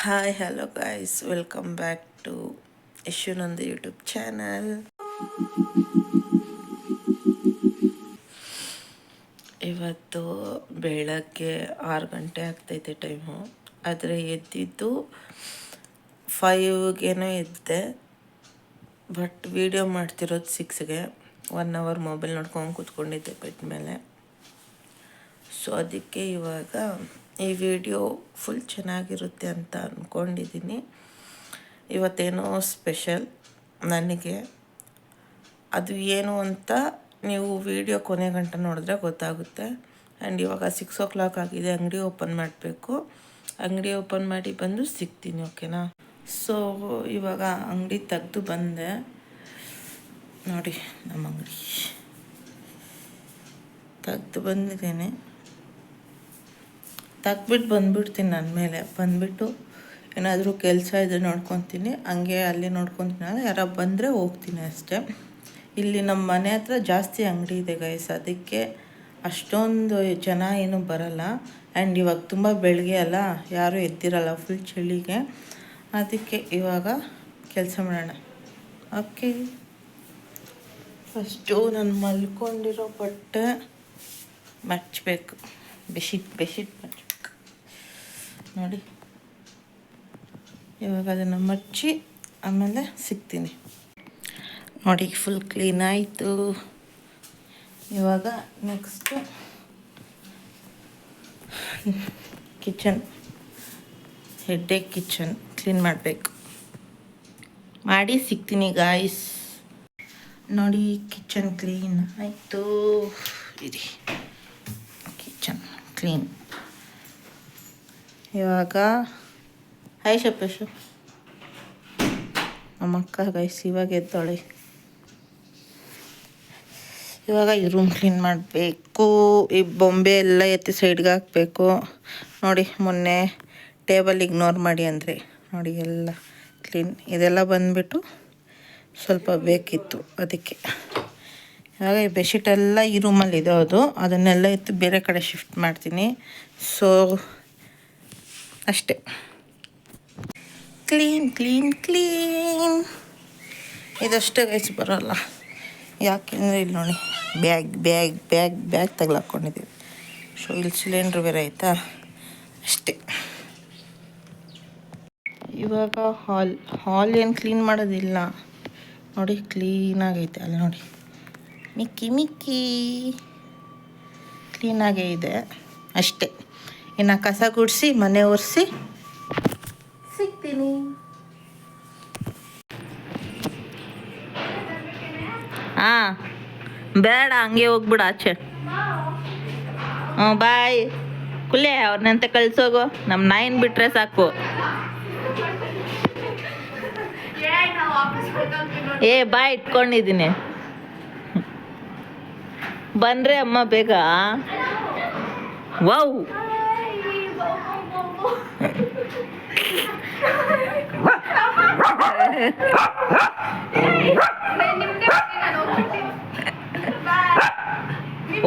Hi hello guys, welcome back to Yashunandu YouTube channel. ಇವತ್ತು ಬೆಳಗ್ಗೆ 6 ಗಂಟೆ ಆಗ್ತೈತೆ ಟೈಮು, ಆದರೆ ಎದ್ದಿದ್ದು 5ಗೇನೋ ಎದ್ದೆ. ಬಟ್ ವಿಡಿಯೋ ಮಾಡ್ತಿರೋದು 6ಗೆ. 1 ಅವರ್ ಮೊಬೈಲ್ ನೋಡ್ಕೊಂಡು ಕೂತ್ಕೊಂಡಿದ್ದೆ ಬೆಡ್ ಮೇಲೆ. ಸೊ ಅದಕ್ಕೆ ಇವಾಗ ಈ ವಿಡಿಯೋ ಫುಲ್ ಚೆನ್ನಾಗಿರುತ್ತೆ ಅಂತ ಅಂದ್ಕೊಂಡಿದ್ದೀನಿ. ಇವತ್ತೇನೋ ಸ್ಪೆಷಲ್ ನನಗೆ, ಅದು ಏನು ಅಂತ ನೀವು ವಿಡಿಯೋ ಕೊನೆ ಗಂಟ ನೋಡಿದ್ರೆ ಗೊತ್ತಾಗುತ್ತೆ. ಆ್ಯಂಡ್ ಇವಾಗ 6 o'clock ಆಗಿದೆ, ಅಂಗಡಿ ಓಪನ್ ಮಾಡಬೇಕು. ಅಂಗಡಿ ಓಪನ್ ಮಾಡಿ ಬಂದು ಸಿಗ್ತೀನಿ, ಓಕೆನಾ? ಸೊ ಇವಾಗ ಅಂಗಡಿ ತೆಗೆದು ಬಂದೆ. ನೋಡಿ, ನಮ್ಮ ಅಂಗಡಿ ತೆಗೆದು ಬಂದಿದ್ದೇನೆ. ತೆಗ್ಬಿಟ್ಟು ಬಂದುಬಿಡ್ತೀನಿ. ನನ್ನ ಮೇಲೆ ಬಂದುಬಿಟ್ಟು ಏನಾದರೂ ಕೆಲಸ ಇದ್ದರೆ ನೋಡ್ಕೊತೀನಿ, ಹಂಗೆ ಅಲ್ಲಿ ನೋಡ್ಕೊತೀನಿ. ಯಾರು ಬಂದರೆ ಹೋಗ್ತೀನಿ ಅಷ್ಟೇ. ಇಲ್ಲಿ ನಮ್ಮ ಮನೆ ಹತ್ರ ಜಾಸ್ತಿ ಅಂಗಡಿ ಇದೆ ಗೈಸ್, ಅದಕ್ಕೆ ಅಷ್ಟೊಂದು ಜನ ಏನೂ ಬರಲ್ಲ. ಆ್ಯಂಡ್ ಇವಾಗ ತುಂಬ ಬೆಳಗ್ಗೆ ಅಲ್ಲ, ಯಾರೂ ಎದ್ದಿರಲ್ಲ ಫುಲ್ ಚಳಿಗೆ. ಅದಕ್ಕೆ ಇವಾಗ ಕೆಲಸ ಮಾಡೋಣ, ಓಕೆ? ಫಸ್ಟು ನಾನು ಮಲ್ಕೊಂಡಿರೋ ಬಟ್ಟೆ ಮಡಚಬೇಕು, ಬೆಡ್ಶೀಟ್ ಮಡಚಬೇಕು. ನೋಡಿ, ಇವಾಗ ಅದನ್ನು ಮಡಚಿ ಆಮೇಲೆ ಸಿಗ್ತೀನಿ. ನೋಡಿ, ಫುಲ್ ಕ್ಲೀನ್ ಆಯಿತು. ಇವಾಗ next kitchen, headache kitchen clean ಮಾಡಬೇಕು. ಮಾಡಿ ಸಿಗ್ತೀನಿ ಗಾಯ್ಸ್. ನೋಡಿ, ಕಿಚನ್ ಕ್ಲೀನ್ ಆಯಿತು. ಇರಿ, ಕಿಚನ್ ಕ್ಲೀನ್. ಇವಾಗ ಹಾಯ್ ಶಪೇಶು, ನಮ್ಮ ಅಕ್ಕ ಗೈಸ್ ಇವಾಗ ಎದ್ದೋಳೆ. ಇವಾಗ ಈ ರೂಮ್ ಕ್ಲೀನ್ ಮಾಡಬೇಕು. ಈ ಬೊಂಬೆ ಎಲ್ಲ ಎತ್ತಿ ಸೈಡ್ಗೆ ಹಾಕಬೇಕು. ನೋಡಿ, ಮೊನ್ನೆ ಟೇಬಲ್ ಇಗ್ನೋರ್ ಮಾಡಿ ಅಂದರೆ ನೋಡಿ ಎಲ್ಲ ಕ್ಲೀನ್. ಇದೆಲ್ಲ ಬಂದುಬಿಟ್ಟು ಸ್ವಲ್ಪ ಬೇಕಿತ್ತು, ಅದಕ್ಕೆ. ಇವಾಗ ಈ ಬೆಡ್ಶೀಟೆಲ್ಲ ಈ ರೂಮಲ್ಲಿ ಇರೋದು, ಅದನ್ನೆಲ್ಲ ಎತ್ತು ಬೇರೆ ಕಡೆ ಶಿಫ್ಟ್ ಮಾಡ್ತೀನಿ. ಸೊ ಅಷ್ಟೇ, ಕ್ಲೀನ್ ಕ್ಲೀನ್ ಕ್ಲೀನ್. ಇದಷ್ಟೇ ಗೈಸ್, ಬರೋಲ್ಲ. ಯಾಕೆಂದರೆ ಇಲ್ಲಿ ನೋಡಿ, ಬ್ಯಾಗ್ ತಗ್ಲಾಕ್ಕೊಂಡಿದ್ದೀವಿ. ಸೊ ಇಲ್ಲಿ ಸಿಲಿಂಡ್ರ್ ಬೇರೆ ಆಯಿತಾ, ಅಷ್ಟೇ. ಇವಾಗ ಹಾಲ್ ಏನು ಕ್ಲೀನ್ ಮಾಡೋದಿಲ್ಲ. ನೋಡಿ, ಕ್ಲೀನಾಗೈತೆ ಅಲ್ಲಿ ನೋಡಿ, ಮಿಕ್ಕಿ ಕ್ಲೀನಾಗೇ ಇದೆ ಅಷ್ಟೇ. ಇನ್ನು ಕಸ ಗುಡಿಸಿ ಮನೆ ಒರೆಸಿ ಸಿಗ್ತೀನಿ. ಹಾಂ, ಬೇಡ, ಹಂಗೆ ಹೋಗ್ಬಿಡು ಆಚೆ. ಬಾಯ್ ಕುಲೆ, ಅವ್ರನ್ನಂತ ಕಳ್ಸೋಗು. ನಮ್ಮ ನಾಯಿನ ಬಿಟ್ರೆ ಸಾಕು. ಬಾಯ್ ಇಟ್ಕೊಂಡಿದ್ದೀನಿ, ಬಂದ್ರೆ ಅಮ್ಮ ಬೇಗ. ವೌ,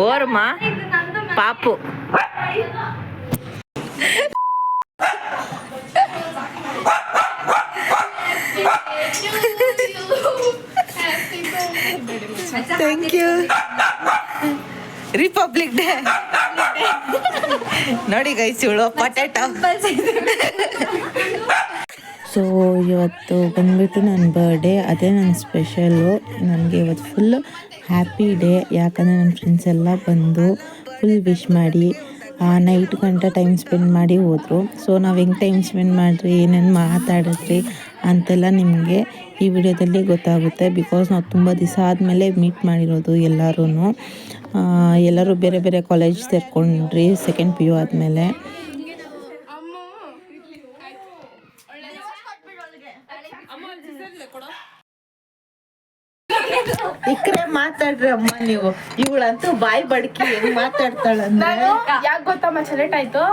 ಓರ್ಮ ಪಾಪು. Thank you. ರಿಪಬ್ಲಿಕ್ ಡೇ ನೋಡಿ ಗೈಸ್, ಇವಳು ಪೊಟ್ಯಾಟೊ. ಸೊ ಇವತ್ತು ಬಂದುಬಿಟ್ಟು ನನ್ನ ಬರ್ಡೇ, ಅದೇ ನನ್ನ ಸ್ಪೆಷಲು. ನನಗೆ ಇವತ್ತು ಫುಲ್ ಹ್ಯಾಪಿ ಡೇ, ಯಾಕಂದರೆ ನನ್ನ ಫ್ರೆಂಡ್ಸ್ ಎಲ್ಲ ಬಂದು ಫುಲ್ ವಿಶ್ ಮಾಡಿ ನೈಟ್ ಗಂಟ ಟೈಮ್ ಸ್ಪೆಂಡ್ ಮಾಡಿ ಹೋದರು. ಸೊ ನಾವು ಹೆಂಗೆ ಟೈಮ್ ಸ್ಪೆಂಡ್ ಮಾಡಿರಿ, ಏನೇನು ಮಾತಾಡಿದ್ರಿ ಅಂತೆಲ್ಲ ನಿಮಗೆ ಈ ವಿಡಿಯೋದಲ್ಲಿ ಗೊತ್ತಾಗುತ್ತೆ. ಬಿಕಾಸ್ ನಾವು ತುಂಬ ದಿವಸ ಆದಮೇಲೆ ಮೀಟ್ ಮಾಡಿರೋದು ಎಲ್ಲರೂ ಬೇರೆ ಬೇರೆ ಕಾಲೇಜ್ ಸೇರ್ಕೊಂಡ್ರಿ ಸೆಕೆಂಡ್ PU ಆದಮೇಲೆ. ಇಕ್ರೆ ಮಾತಾಡ್ರಿ ಅಮ್ಮ ನೀವು. ಇವಳಂತೂ ಬಾಯಿ ಬಡ್ಕಿ ಹೆಂಗ್ ಮಾತಾಡ್ತಾಳಂದ್ರೆ, ಯಾಕೆ ಗೊತ್ತಮ್ಮ ಸೆಲೆಕ್ಟ್ ಆಯ್ತು.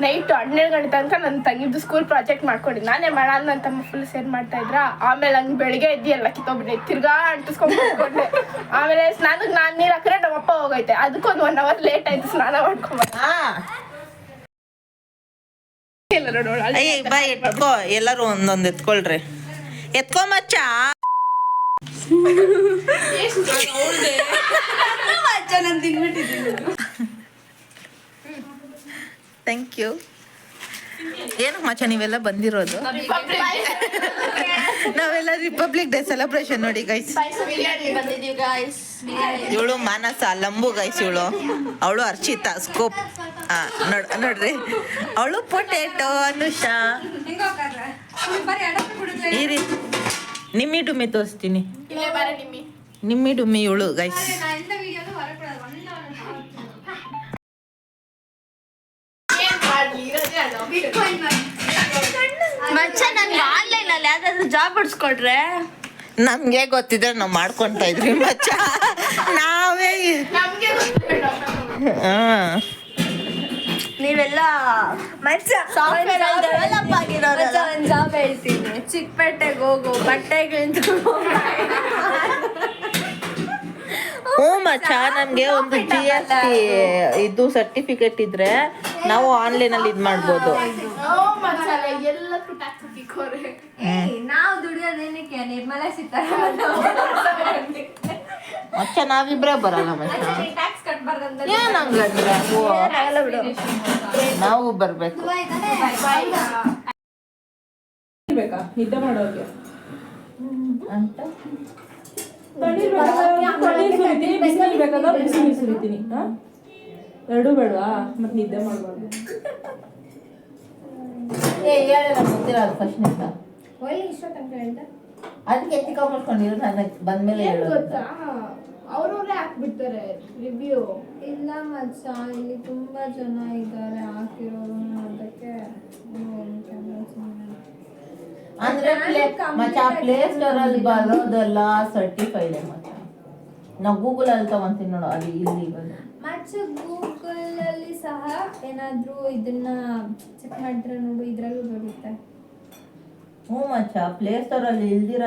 ನೈಟ್ 12 ಗಂಟೆ ತನಕ ನನ್ನ ತಂಗಿದ್ದು ಸ್ಕೂಲ್ ಪ್ರಾಜೆಕ್ಟ್ ಮಾಡ್ಕೊಂಡಿದ್ದು ನಾನೇ ಮಾಡೋಣ ನನ್ನ ತಮ್ಮ ಫುಲ್ ಸೇರ್ ಮಾಡ್ತಾ ಇದ್ರ. ಆಮೇಲೆ ಹಂಗೆ ಬೆಳಿಗ್ಗೆ ಎದ್ದು ಎಲ್ಲ ಕಿತ್ತೋಗ್ಬಿಟ್ಟೆ, ತಿರ್ಗಾ ಅಂಟಿಸ್ಕೊಂಡ್ಬಿಟ್ಕೊಂಡೆ. ಆಮೇಲೆ ಸ್ನಾನಕ್ಕೆ ನಾನು ನೀರು ಹಾಕಿದ್ರೆ ನಮ್ಮಪ್ಪ ಹೋಗೈತೆ, ಅದಕ್ಕೊಂದು 1 hour ಲೇಟ್ ಆಯ್ತು ಸ್ನಾನ ಮಾಡ್ಕೊಂಬ. ಎಲ್ಲರೂ ನೋಡ ಅಯ್ಯ ಬಾ ಎತ್ಕೋ, ಎಲ್ಲರೂ ಒಂದೊಂದು ಎತ್ಕೊಳ್ರಿ. ಎತ್ಕೊ ಮಚ್ಚ. Thank you. ಏನು ಮಚ್ಚ ನೀವೆಲ್ಲ ಬಂದಿರೋದು? ನಾವೆಲ್ಲ ರಿಪಬ್ಲಿಕ್ ಡೇ ಸೆಲೆಬ್ರೇಷನ್ ನೋಡಿ ಗೈಸ್. ಇವಳು ಮಾನಸ, ಲಂಬು ಗೈಸ್ ಇವಳು. ಅವಳು ಅರ್ಚಿತಾ ಸ್ಕೋಪ್. ನೋಡ್ರಿ, ಅವಳು ಪೊಟೇಟೋ, ಅನುಷಾ. ಇರಿ ನಿಮ್ಮಿ ಡುಮ್ಮಿ ತೋರಿಸ್ತೀನಿ. ನಿಮ್ಮಿ ಡುಮ್ಮಿ ಇವಳು ಗೈಸ್. ಮಚ್ಚ ನನ್ಗೆ ಆನ್ಲೈನ್ ಅಲ್ಲಿ ಯಾವ್ದಾದ್ರು ಜಾಬ್ ಹೊಡ್ಸ್ಕೊಟ್ರೆ ನಮ್ಗೆ ಗೊತ್ತಿದ್ರೆ ನಾವು ಮಾಡ್ಕೊಂತ ಇದ್ವಿ ಮಚ್ಚ. ನಾವೇ ನೀವೆಲ್ಲ ಮಚ್ಚ ಸಾಫ್ಟ್ವೇರ್ ಡೆವಲಪ್ ಆಗಿರೋರು. ಒಂದು ಜಾಬ್ ಹೇಳ್ತೀನಿ, ಚಿಕ್ಕಪೇಟೆಗೆ ಹೋಗು, ಬಟ್ಟೆಗಳು ಹ್ಞೂ ಮಚ್ಚ, ನಮ್ಗೆ ಒಂದು GST ಇದು ಸರ್ಟಿಫಿಕೇಟ್ ಇದ್ರೆ ನಾವು ಆನ್ಲೈನ್ ಅಲ್ಲಿ ಇದ್ ಮಾಡ್ಬೋದು. ನಾವು ದುಡಿಯೋದೇನಕ್ಕೆ ನಿರ್ಮಲಾ ಸೀತಾರಾಮನ್ ಮಚ್ಚ ನಾವಿಬ್ರೇ ಬರಲ್ಲ ಮಚ್ಚ. ಟ್ಯಾಕ್ಸ್ ಕಟ್ಬಾರ್ದಂತ ಏನಂಗಂದ್ರೆ ನಾವು ಬರ್ಬೇಕು. ನಿದ್ದೆ ಮಾಡೋಕೆ ಅಂತ ಬಿಸಿನೀರು ಬೇಕಾದ್ರೆ ಬಿಸಿನೀರು ಸುರಿತೀನಿ. ಎರಡೂ ಬೇಡವಾ? ಮತ್ತೆ ನಿದ್ದೆ ಮಾಡಬಾರ್ದು. ಗೊತ್ತಿರೋದು ಫಸ್ಟ್ ನಿಂತ ಅದಕ್ಕೆ ಎತ್ತಿಕೊಂಡ್ಕೊಂಡಿರೋ ನನಗೆ ಬಂದ್ಮೇಲೆ ಗೊತ್ತಾ, ಅವ್ರವ್ರೇ ಹಾಕ್ಬಿಡ್ತಾರೆ ರಿವ್ಯೂ. ಇಲ್ಲ ಮಚ್ಚ, ಇಲ್ಲಿ ತುಂಬಾ ಜನ ಇದ್ದಾರೆ ಹಾಕಿರೋರು, ಅದಕ್ಕೆ ಅಂದ್ರೆ ಮಚ್ಚ ಪ್ಲೇ ಸ್ಟೋರ್ ಅಲ್ಲಿ ಬರೋದೆಲ್ಲ ಸರ್ಟಿಫೈಡ್ ಮಚ್ಚ. ನಾವು ಗೂಗಲ್ ಅಲ್ಲಿ ತಗೊಂತೀನಿ ನೋಡು, ಅದು ಇಲ್ಲಿ ಮಚ್ಚ ಗೂಗಲ್ ಅಲ್ಲಿ ಸಹ ಏನಾದ್ರೂ ಇದನ್ನ ಚೆಕ್ ಮಾಡಿದ್ರೆ ನೋಡು, ಇದ್ರಲ್ಲೂ ಬರುತ್ತೆ. ಹ್ಞೂ ಮಚ್ಚ, ಪ್ಲೇ ಸ್ಟೋರ್ ಅಲ್ಲಿ ಇಲ್ದಿರ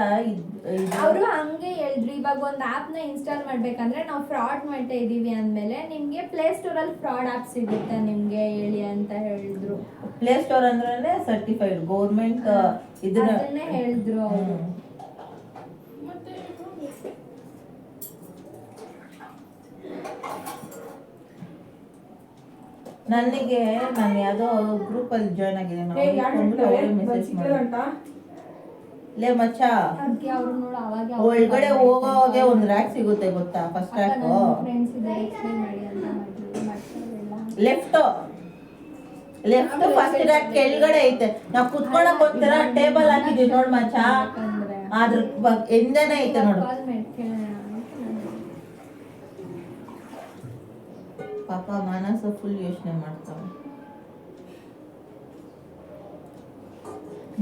ಅವರು ಹಂಗೆ ಹೇಳಿದ್ರು. ಇವಾಗ ಒಂದು ಆ್ಯಪ್ನ ಇನ್ಸ್ಟಾಲ್ ಮಾಡ್ಬೇಕಂದ್ರೆ ನಾವು ಫ್ರಾಡ್ ಮಾಡ್ತಾ ಇದೀವಿ ಅಂದಮೇಲೆ ನಿಮಗೆ ಪ್ಲೇ ಸ್ಟೋರಲ್ಲಿ ಫ್ರಾಡ್ ಆ್ಯಪ್ ಸಿಗುತ್ತೆ ನಿಮಗೆ ಹೇಳಿ ಅಂತ ಹೇಳಿದ್ರು. ಪ್ಲೇ ಸ್ಟೋರ್ ಅಂದ್ರೆ ಸರ್ಟಿಫೈಡ್ ಗೌರ್ಮೆಂಟ್ ಇದನ್ನೇ ಹೇಳಿದ್ರು ಅವರು. ನನಗೆ ನಾನು ಯಾವುದೋ ಗ್ರೂಪ್ ಅಲ್ಲಿ ಜಾಯ್ನ್ ಆಗಿದ್ದೇನೆ. ಮೆಸೇಜ್ ಲೇ ಮಚ್ಚ, ಅವ್ರು ನೋಡು ಅವಾಗ ಒಳಗಡೆ ಹೋಗೋವಾಗೆ ಒಂದು ರ್ಯಾಕ್ ಸಿಗುತ್ತೆ ಗೊತ್ತಾ? ಫಸ್ಟ್ ರ್ಯಾಕ್ ಫ್ರೆಂಡ್ಸ್ ಇದ್ದಾರೆ, ಎಕ್ಸ್ಪ್ಲೈನ್ ಮಾಡಿ ಅಂತ ಮಾಡಿದ್ರು. ಲೆಫ್ಟ್ ಫಸ್ಟ್ ರ್ಯಾಕ್ ಕೆಳಗಡೆ ಐತೆ. ನಾವು ಕುತ್ಕೊಳಕ್ ಒಂಥರ ಟೇಬಲ್ ಹಾಕಿದೀವಿ ನೋಡ್ ಮಚ್ಚ, ಅದ್ರ ಹಿಂದೆನೆ ಐತೆ ನೋಡು. ಪಾಪ ಮಾನಸ ಫುಲ್ ಯೋಚನೆ ಮಾಡ್ತಾವ.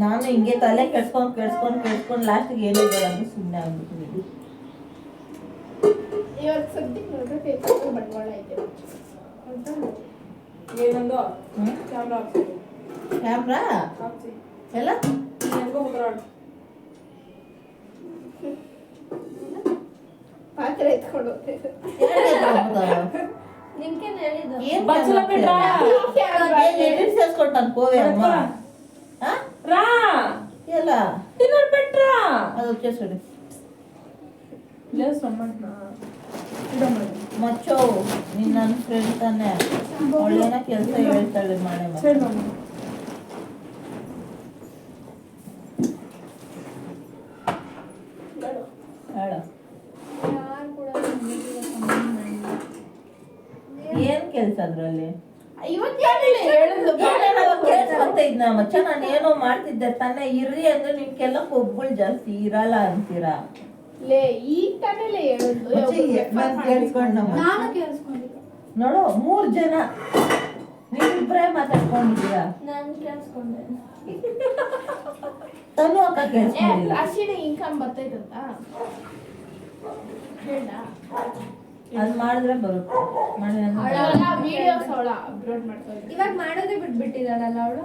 ನಾನು ಹಿಂಗೆ ತಲೆ ಕೆಡ್ಸ್ಕೊಂಡ್ ಲಾಸ್ಟಿಗೆ ಏನೋ ಬರೋದು ಸುಮ್ಮನೆ ಆಗ್ಬಿಟ್ಟಿದ್ದೀನಿ. ಇವಾಗ ಸದ್ಯಕ್ಕೆ ನೋಡ್ರೆ ಬಂಡವಾಳ ಐತೆ. ಏನಂದು ಕ್ಯಾಮ್ರಾ ಎಲ್ಲ ಪಾತ್ರೆ ಎತ್ಕೊಂಡು ಹೋಗ್ತೈತೆ. ನಿಮ್ಗೇನು ಹೇಳಿದ್ದು? ಸೇರ್ಸ್ಕೊಟ್ಟಾನ ಕೋವೆ ಅಮ್ಮ ಎಲ್ಲ ಅದು వచ్చేసాడు ಮಚ್ಚೋ ನೀನ್ ನನ್ನ ಫ್ರೆಂಡ್ ತಾನೆ, ಒಳ್ಳೆನ ಕೆಲಸ ಹೇಳ್ತಾಳೆ ಮಾಡೆ ಏನ್ ಕೆಲ್ಸ ಅದ್ರಲ್ಲಿ? ಕೇಳ್ಕೊಂತ ಇದ್ನ ಮಚ್ಚ, ನಾನು ಏನೋ ಮಾಡ್ತಿದ್ದೆ ತಾನೆ. ಇರ್ರಿ ಅಂದ್ರೆ ನಿಮ್ಗೆಲ್ಲ ಕೊಬ್ಬುಗಳು ಜಾಸ್ತಿ ಇರಲ್ಲ ಅಂತೀರಾ? ಈಗ ತಾನೇ ಹೇಳುದು. ನೋಡು 3 ಜನ ನೀವಿಬ್ರೇ ಮಾತಾಡ್ಕೊಂಡಿದ್ದೀರಾ. ನಾನು ಕೇಳಿಸ್ಕೊಂಡೆ. ತನು ಅಕ್ಕ ಕೇಳಿಸ್ಕೊಂಡಿಲ್ಲ. ಅಷ್ಟಿನ ಇನ್ಕಮ್ ಬರ್ತೈತಂತ ಹೇಳ. ಅದ್ ಮಾಡಿದ್ರೆ ಬರುತ್ತೆ. ಇವಾಗ ಮಾಡೋದೇ ಬಿಟ್ಬಿಟ್ಟಿದ್ದಾಳಲ್ಲ ಅವಳು.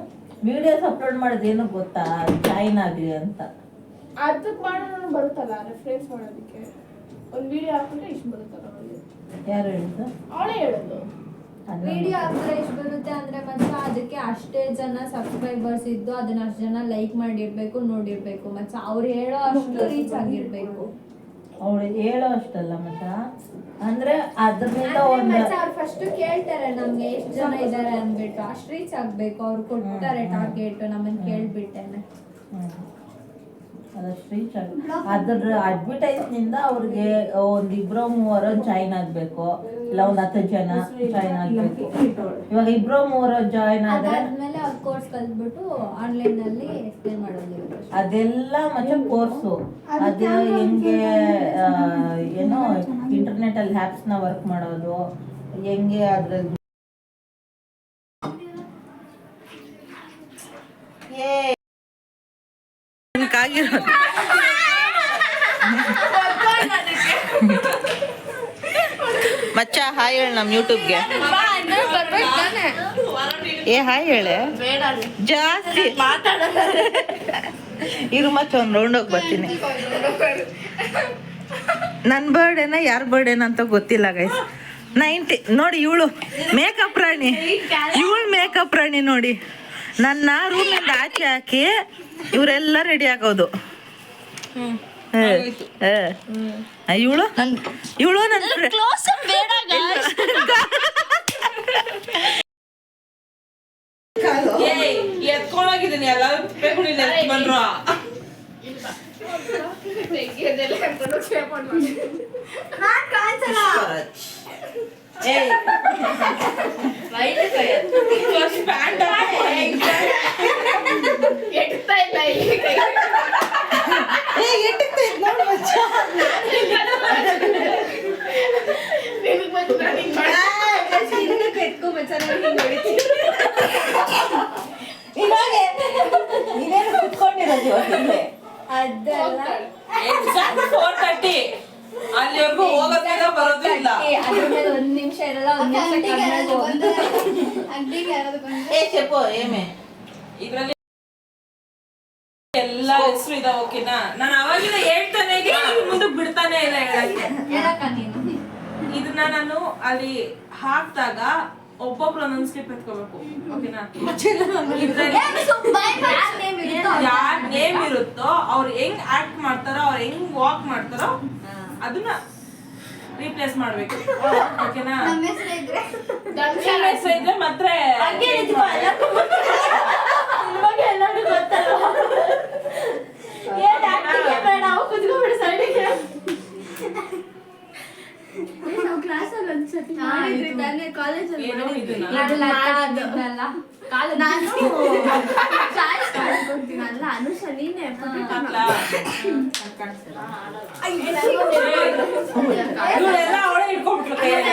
ವಿಡಿಯೋಸ್ ಅಪ್ಲೋಡ್ ಮಾಡೋದು ಏನು ಗೊತ್ತಾ? ಜಾಯಿನ್ ಆಗ್ಲಿ ಅಂತ. ಅದಕ್ಕೆ ಮಾಡೋಣ ಬರುತ್ತಲ್ಲ, ರೆಫರೆನ್ಸ್ ಮಾಡೋದಕ್ಕೆ ಒಂದು ವಿಡಿಯೋ ಹಾಕಿದ್ರೆ ಇಷ್ಟು ಬರುತ್ತಲ್ಲ ಅವಳಿಗೆ. ಯಾರು ಹೇಳಿದ್ದು? ಅವಳೇ ಹೇಳೋದು. ವಿಡಿಯೋ ಹಾಕಿದ್ರೆ ಎಷ್ಟು ಬರುತ್ತೆ ಅಂದ್ರೆ ಮಚ್ಚ ಅದಕ್ಕೆ ಅಷ್ಟೇ ಜನ ಸಬ್ಸ್ಕ್ರೈಬರ್ಸ್ ಇದ್ದು ಅದನ್ನ ಅಷ್ಟು ಜನ ಲೈಕ್ ಮಾಡಿರ್ಬೇಕು ನೋಡಿರ್ಬೇಕು ಮಚ್ಚ ಅವ್ರು ಹೇಳೋ ಅಷ್ಟು ರೀಚ್ ಆಗಿರ್ಬೇಕು. ಅವಳು ಹೇಳೋ ಅಷ್ಟಲ್ಲ ಮಚ್ಚ, ಅಂದ್ರೆ ಅದರಿಂದ ಒಂದು ಮಚ್ಚ ಅವ್ರು ಫಸ್ಟ್ ಕೇಳ್ತಾರೆ ನಮ್ಗೆ ಎಷ್ಟು ಜನ ಇದ್ದಾರೆ ಅಂದ್ಬಿಟ್ಟು ಅಷ್ಟು ರೀಚ್ ಆಗ್ಬೇಕು. ಅವ್ರು ಕೊಡ್ತಾರೆ ಟಾರ್ಗೆಟ್ ನಮ್ಮನ್ನ ಕೇಳ್ಬಿಟ್ಟೇನೆ. ಅದಷ್ಟು ರೀಚ್ ಆಗ ಅದ್ರ ಅಡ್ವರ್ಟೈಸ್ನಿಂದ ಅವ್ರಿಗೆ ಒಂದಿಬ್ರೋ ಮೂವರೋ ಜಾಯಿನ್ ಆಗ್ಬೇಕು, ಇಲ್ಲ ಒಂದು 10 ಜನ ಜಾಯಿನ್ ಆಗ್ಬೇಕು. ಇವಾಗ ಇಬ್ರೋ ಮೂವರೋ ಜಾಯಿನ್ ಆದ್ರೆ ಅದಾದ್ಮೇಲೆ ಅವ್ರು ಕೋರ್ಸ್ ಕಲ್ತ್ಬಿಟ್ಟು ಆನ್ಲೈನ್ ಅಲ್ಲಿ ಎಕ್ಸ್ಪ್ಲೇನ್ ಮಾಡೋದು. ಅದೆಲ್ಲ ಮತ್ತೆ ಕೋರ್ಸು ಅದು ಹೆಂಗೆ ಏನೋ ಇಂಟರ್ನೆಟ್ ಅಲ್ಲಿ ಆ್ಯಪ್ಸ್ ನ ವರ್ಕ್ ಮಾಡೋದು ಹೆಂಗೆ ಅದ್ರಲ್ಲಿ ಕಾಗಿರೋದು ಮಚ್ಚ ಹಾಯ್ ಹೇಳ ನಮ್ಮ ಯೂಟ್ಯೂಬ್ಗೆ. ಏ ಹಾಯ್ ಹೇಳೆ ಜಾಸ್ತಿ ಇರು ಮಚ್ಚ ಒಂದು ರೌಂಡ್ ಹೋಗಿ ಬರ್ತೀನಿ. ನನ್ನ ಬರ್ಡೇನ ಯಾರ ಬರ್ಡೇನ ಅಂತ ಗೊತ್ತಿಲ್ಲ ಗೈಸ್. 90 ನೋಡಿ ಇವಳು ಮೇಕಪ್ ರಾಣಿ, ಇವಳು ಮೇಕಪ್ ರಾಣಿ ನೋಡಿ. ನನ್ನ ರೂಮಿಂದ ಆಚೆ ಹಾಕಿ ಇವರೆಲ್ಲ ರೆಡಿ ಆಗೋದು. ಇವಳು ಇವಳು ನನ್ನ ಎತ್ಕೊಂಡೋಗಿದ್ದೀನಿ ಎಲ್ಲ ಬಂದ್ರು. ಅದೆಲ್ಲ 4:30 ಅಲ್ಲಿವರೆಗೂ ಹೋಗೋದಿಲ್ಲ ಬರೋದಿಲ್ಲ. ಅದ್ರ ಮೇಲೆ 1 ನಿಮಿಷ ಇರಲ್ಲ, 1 ನಿಮಿಷ ಇದ್ರಲ್ಲಿ ಎಲ್ಲ ಹೆಸರು ಇದಾವ. ಓಕೆನಾ, ನಾನು ಅವಾಗಿಂದ ಹೇಳ್ತಾನೆ ಮುಂದಕ್ಕೆ ಬಿಡ್ತಾನೆ ಇಲ್ಲ ಹೇಳಕ್ಕೆ. ಇದನ್ನ ನಾನು ಅಲ್ಲಿ ಹಾಕ್ದಾಗ ಒಬ್ಬೊಬ್ರು ಒಂದೊಂದು ಸ್ಟೆಪ್ ಎತ್ಕೋಬೇಕು. ಓಕೆನಾ, ಯಾರ್ ನೇಮ್ ಇರುತ್ತೋ ಅವ್ರು ಹೆಂಗ್ ಆಕ್ಟ್ ಮಾಡ್ತಾರೋ, ಅವ್ರು ಹೆಂಗ್ ವಾಕ್ ಮಾಡ್ತಾರೋ ಅದನ್ನ ರೀಪ್ಲೇಸ್ ಮಾಡ್ಬೇಕು. ಓಕೆನಾ, ಹೆಸರು ಇದ್ರೆ ಮಾತ್ರ ಅನುಷ ನೀನೆ ಇವಳೆಲ್ಲ ಅವಳೇ ಇಟ್ಕೊಂಡ್ಬಿಟ್ಲು ಕೈಯಲ್ಲಿ.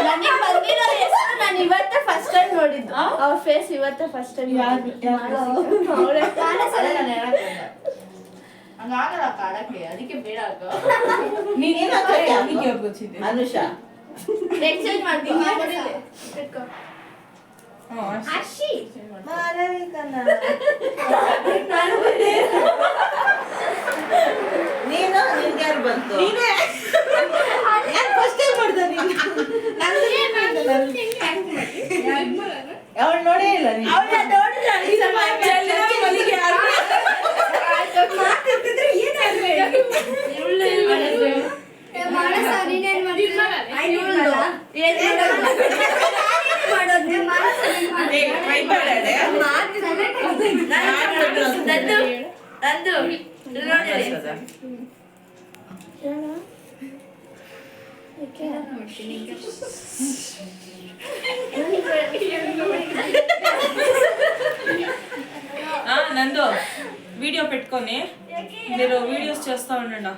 ನನಗೆ ಬಂದಿರೋ ಹೆಸರು ನಾನು ಇವತ್ತೇ ಫಸ್ಟ್ ಟೈಮ್ ನೋಡಿದ್ದು. ಅವ್ರ ಫೇಸ್ ಇವತ್ತೇ ಫಸ್ಟ್ ಟೈಮ್ ಹಂಗಾಗಲ್ಲ ಕಾಡಕ್ಕೆ, ಅದಕ್ಕೆ ಬೇಡ. ಅನುಷ ಎಕ್ಸ್ಚೇಂಜ್ ಮಾಡ್ತೀನಿ. ನೀನು ನಿನ್ಗೆ ಯಾರು ಬಂತು? ಅವಳು ನೋಡೇ ಇಲ್ಲ ನೀನು. నందు వీడియో పెట్టుకొని మీరు వీడియోస్ చేస్తా ఉండండి.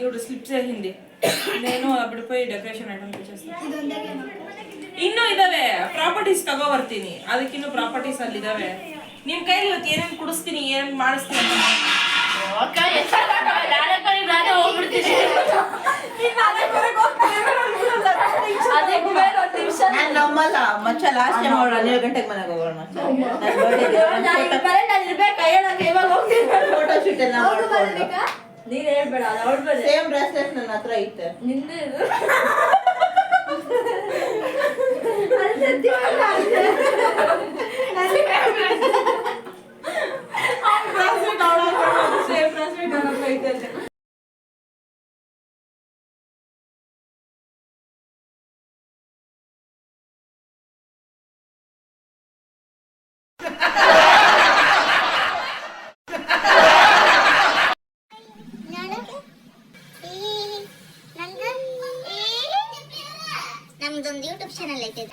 ఇప్పుడు స్లిప్ చేసింది నేను అప్పుడు పోయి ಡೆಕೋರೇಷನ್ ಐಟಮ್ చేస్తాను. ಇನ್ನೂ ಇದಾವೆ ಪ್ರಾಪರ್ಟೀಸ್ ತಗೋ ಬರ್ತೀನಿ. ಅದಕ್ಕಿನ್ನೂ ಪ್ರಾಪರ್ಟೀಸ್ ಅಲ್ಲಿ ಇದಾವೆ. ನಿಮ್ ಕೈಲಿ ಇವತ್ತು ಏನೇನು ಕುಡಿಸ್ತೀನಿ, ಏನೇನು ಮಾಡಿಸ್ತೀನಿ ನಮ್ಮಲ್ಲ ಮಚ್ಚ ಲಾಸ್ಟ್ ಟೈಮ್ ಅವಳು 12 ಗಂಟೆಗೆ ಮನೆಗೆ ಹೋಗೋಣ ಮಚ್ಚ. ಫೋಟೋ ಶೂಟ್ ಎಲ್ಲ ನೀನ್ ಹೇಳ್ಬೇಡ ಅದು ಅವ್ಳ ಬರೇ ಸೇಮ್ ಬ್ರಾಸ್ಲೆಟ್ ನನ್ನ ಹತ್ರ ಐತೆ. ನಿಂದೆ ಇದು ಸೇಮ್ ಬ್ರಾಸ್ಲೆಟ್ ನನ್ನ ಹತ್ರ ಐತೆ ಅಂತೆ. ನಮ್ದೊಂದು ಯೂಟ್ಯೂಬ್ ಚಾನಲ್ ಐತೆ